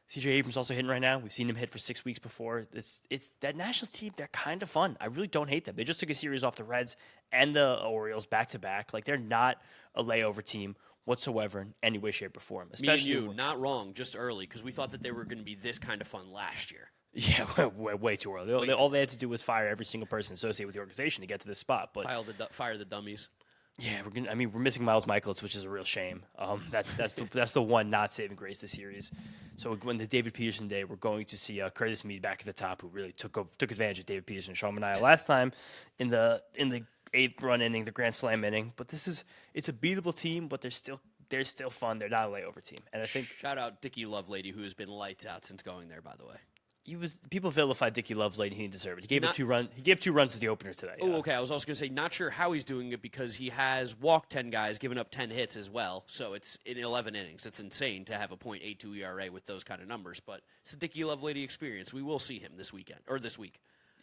CJ Abrams also hitting right now. We've seen him hit for 6 weeks before. It's that Nationals team. They're kind of fun. I really don't hate them. They just took a series off the Reds and the Orioles back to back. Like they're not a layover team whatsoever in any way, shape, or form. Especially Me and you, not wrong, just early because we thought that they were going to be this kind of fun last year. Yeah, way too early. All they had to do was fire every single person associated with the organization to get to this spot. But Fire the dummies. yeah, we're missing Miles Michaelis, which is a real shame. That's the one not saving grace this series. So when the David Peterson day, we're going to see Curtis Mead back at the top, who really took advantage of David Peterson and Sean Manaea last time in the 8th run inning, the grand slam inning. But it's a beatable team, but they're still fun. They're not a layover team, and I think Shout out Dickie Lovelady, who has been lights out since going there. By the way. people vilified Dickie Lovelady. He didn't deserve it. He gave up 2 runs. He gave 2 runs as the opener today. Oh, okay. I was also going to say, not sure how he's doing it because he has walked 10 guys, given up 10 hits as well. So it's in 11 innings. It's insane to have a .82 ERA with those kind of numbers. But it's a Dickie Lovelady experience. We will see him this week.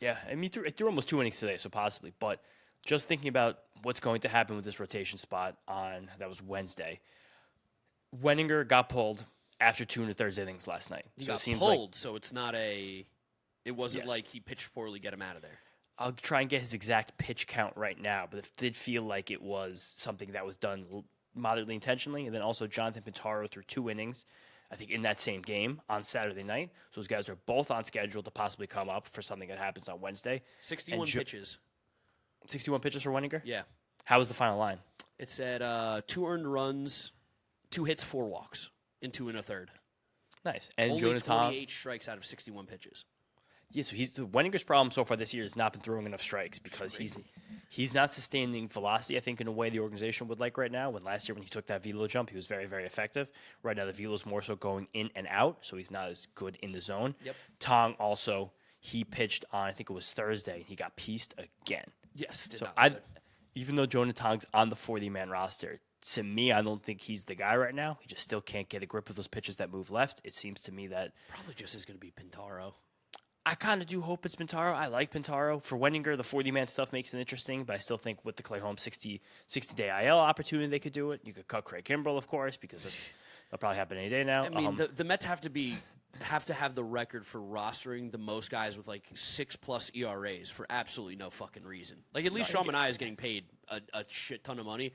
Yeah, I mean, he threw almost 2 innings today, so possibly. But just thinking about what's going to happen with this rotation spot that was Wednesday, Wenninger got pulled after 2 1/3 innings last night. He so got it seems pulled, so it's not it wasn't Yes. like he pitched poorly, get him out of there. I'll try and get his exact pitch count right now, but it did feel like it was something that was done moderately intentionally. And then also Jonathan Pintaro threw 2 innings, I think, in that same game on Saturday night. So those guys are both on schedule to possibly come up for something that happens on Wednesday. 61 pitches. 61 pitches for Wenninger? Yeah. How was the final line? It said 2 earned runs, 2 hits, 4 walks in 2 1/3. Nice. And Only Jonathan 28 strikes out of 61 pitches. Yeah, so Wenninger's problem so far this year has not been throwing enough strikes because he's not sustaining velocity, I think, in a way the organization would like right now. When last year when he took that velo jump, he was very, very effective. Right now the velo's more so going in and out, so he's not as good in the zone. Yep. Tong also, he pitched on, I think it was Thursday, and he got pieced again. Yes. So even though Jonah Tong's on the 40-man roster, to me, I don't think he's the guy right now. He just still can't get a grip of those pitches that move left. It seems to me that Probably just is going to be Pintaro. I kind of do hope it's Pintaro. I like Pintaro. For Wenninger, the 40-man stuff makes it interesting, but I still think with the Clay Holmes 60-day IL opportunity, they could do it. You could cut Craig Kimbrell, of course, because that'll probably happen any day now. I mean, the Mets have to have the record for rostering the most guys with like 6+ ERAs for absolutely no fucking reason. Like at least Sean Manaea is getting paid a shit ton of money.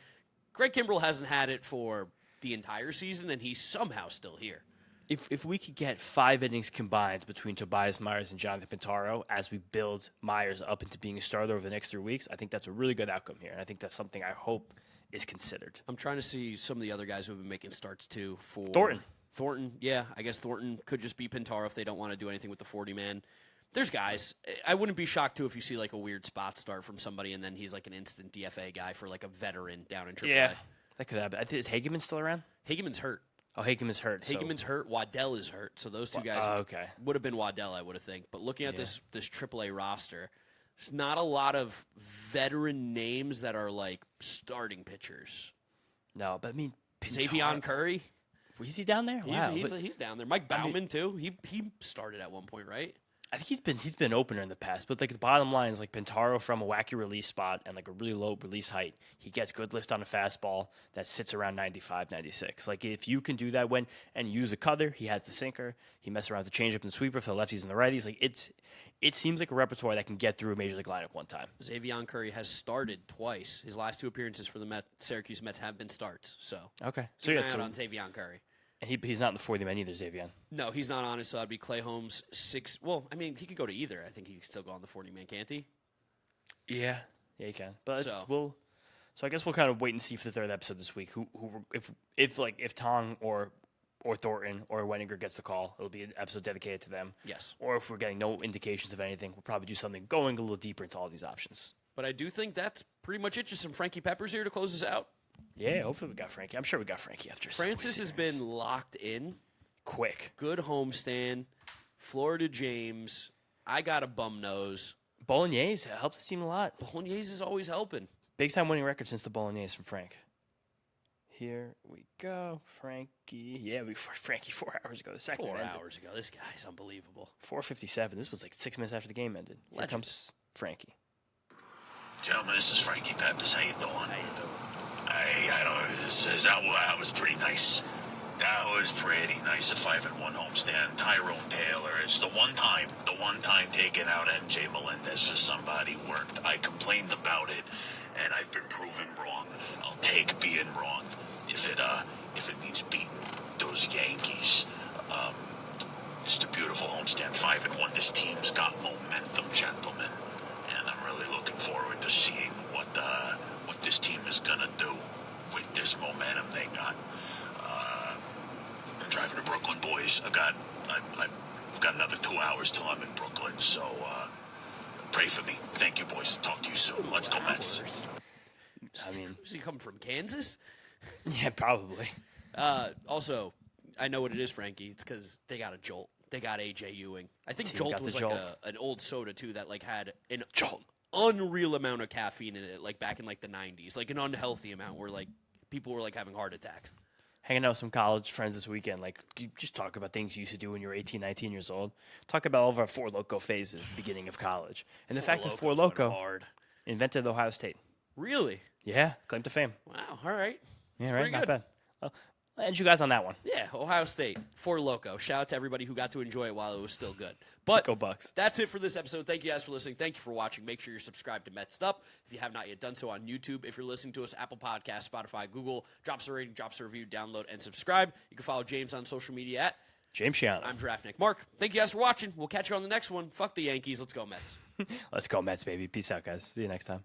Craig Kimbrell hasn't had it for the entire season, and he's somehow still here. If we could get 5 innings combined between Tobias Myers and Jonathan Pintaro as we build Myers up into being a starter over the next 3 weeks, I think that's a really good outcome here, and I think that's something I hope is considered. I'm trying to see some of the other guys who have been making starts too. For Thornton, yeah, I guess Thornton could just be Pintaro if they don't want to do anything with the 40-man. There's guys. I wouldn't be shocked too if you see like a weird spot start from somebody, and then he's like an instant DFA guy for like a veteran down in AAA. Yeah, that could happen. Is Hageman still around? Hageman's hurt. Oh, Hageman's hurt. Hageman's hurt. Waddell is hurt. So those two guys would have been Waddell, I would have think. But looking at this AAA roster, there's not a lot of veteran names that are like starting pitchers. No, but I mean, Xavier Curry. Is he down there? Wow, he's down there. Mike Baumann too. He started at one point, right? I think he's been opener in the past, but like the bottom line is like Pintaro from a wacky release spot and like a really low release height. He gets good lift on a fastball that sits around 95, 96. Like if you can do that and use a cutter, he has the sinker. He messes around with the changeup and the sweeper for the lefties and the righties. Like it seems like a repertoire that can get through a major league lineup one time. Xavier Curry has started twice. His last 2 appearances for the Syracuse Mets have been starts. So okay, so keep an eye out on Xavier Curry. And he's not in the 40-man either, Xavier. No, he's not on it, so that'd be Clay Holmes 6. Well, I mean, he could go to either. I think he could still go on the 40-man, can't he? Yeah, he can. But so I guess we'll kind of wait and see for the third episode this week. If Tong or Thornton or Wenninger gets the call, it'll be an episode dedicated to them. Yes. Or if we're getting no indications of anything, we'll probably do something going a little deeper into all these options. But I do think that's pretty much it. Just some Frankie Peppers here to close us out. Yeah, hopefully we got Frankie. I'm sure we got Frankie after Francis has Subway Series. been locked in. Quick. Good homestand. Florida James. I got a bum nose. Bolognese helped the team a lot. Bolognese is always helping. Big time winning record since the Bolognese from Frank. Here we go, Frankie. Yeah, Frankie 4 hours ago. The second 4 ended. hours ago. This guy's unbelievable. 4:57. This was like 6 minutes after the game ended. Here Legend. comes Frankie. Gentlemen, this is Frankie Peppers. How you doing? I don't know. That was pretty nice. That was pretty nice. A 5-1 homestand. Tyrone Taylor. It's the one time taking out MJ Melendez for somebody worked. I complained about it, and I've been proven wrong. I'll take being wrong if it means beating those Yankees. It's a beautiful homestand. 5-1. This team's got momentum, gentlemen, and I'm really looking forward to seeing what this team is gonna do with this momentum they got. I'm driving to Brooklyn, boys. I've got another 2 hours till I'm in Brooklyn, so pray for me. Thank you, boys. Talk to you soon. Let's go, Mets. I mean, Is he coming from Kansas? yeah, probably. Also, I know what it is, Frankie. It's because they got a Jolt. They got AJ Ewing. I think Team Jolt got the was like Jolt. an old soda too that like had an Jolt. unreal amount of caffeine in it, like back in like the 90s, like an unhealthy amount where like people were like having heart attacks. Hanging out with some college friends this weekend. Like, you just talk about things you used to do when you were 18, 19 years old. Talk about all of our Four Loko phases at the beginning of college. And the fact that Four Loco's went Loko hard. invented Ohio State. Really? Yeah, claim to fame. Wow. All right. Yeah, It's right? pretty Not good. bad. Well, I'll end you guys on that one. Yeah, Ohio State, Four Loko. Shout out to everybody who got to enjoy it while it was still good. But Go Bucks. that's it for this episode. Thank you guys for listening. Thank you for watching. Make sure you're subscribed to Mets'd if you have not yet done so on YouTube. If you're listening to us, Apple Podcasts, Spotify, Google, drop us a rating, drop us a review, download, and subscribe. You can follow James on social media at James Shiano. I'm Draft Nick Mark. Thank you guys for watching. We'll catch you on the next one. Fuck the Yankees. Let's go, Mets. Let's go, Mets, baby. Peace out, guys. See you next time.